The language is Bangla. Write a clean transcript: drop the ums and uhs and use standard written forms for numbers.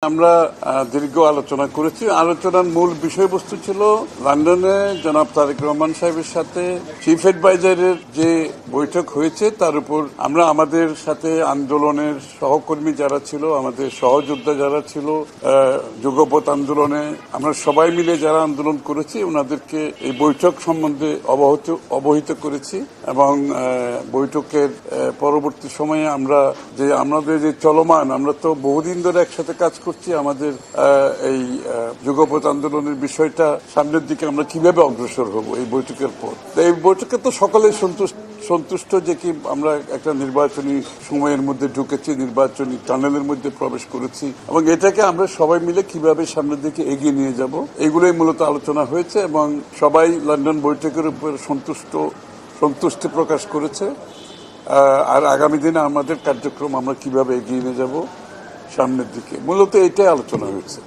আমরা দীর্ঘ আলোচনা করেছি। আলোচনার মূল বিষয়বস্তু ছিল লন্ডনে জনাব তারেক রহমান সাহেবের সাথে চিফ অ্যাডভাইজারের যে বৈঠক হয়েছে তার উপর আমরা আমাদের সাথে আন্দোলনের সহকর্মী যারা ছিল, আমাদের সহযোদ্ধা যারা ছিল, যুগপৎ আন্দোলনে আমরা সবাই মিলে যারা আন্দোলন করেছি ওনাদেরকে এই বৈঠক সম্বন্ধে অবহিত করেছি এবং বৈঠকের পরবর্তী সময়ে আমাদের যে চলমান, আমরা তো বহুদিন ধরে একসাথে কাজ করছি, আমাদের এই যুগপৎ আন্দোলনের বিষয়টা সামনের দিকে আমরা কিভাবে অগ্রসর হব এই বৈঠকের পর। এই বৈঠকে তো সকলেই সন্তুষ্ট যে কি আমরা একটা নির্বাচনী সময়ের মধ্যে ঢুকেছি, নির্বাচনী টানেলের মধ্যে প্রবেশ করেছি এবং এটাকে আমরা সবাই মিলে কিভাবে সামনের দিকে এগিয়ে নিয়ে যাব এগুলোই মূলত আলোচনা হয়েছে এবং সবাই লন্ডন বৈঠকের উপর সন্তুষ্টি প্রকাশ করেছে। আর আগামী দিনে আমাদের কার্যক্রম আমরা কিভাবে এগিয়ে নিয়ে যাব সামনের দিকে, মূলত এটাই আলোচনা হয়েছে।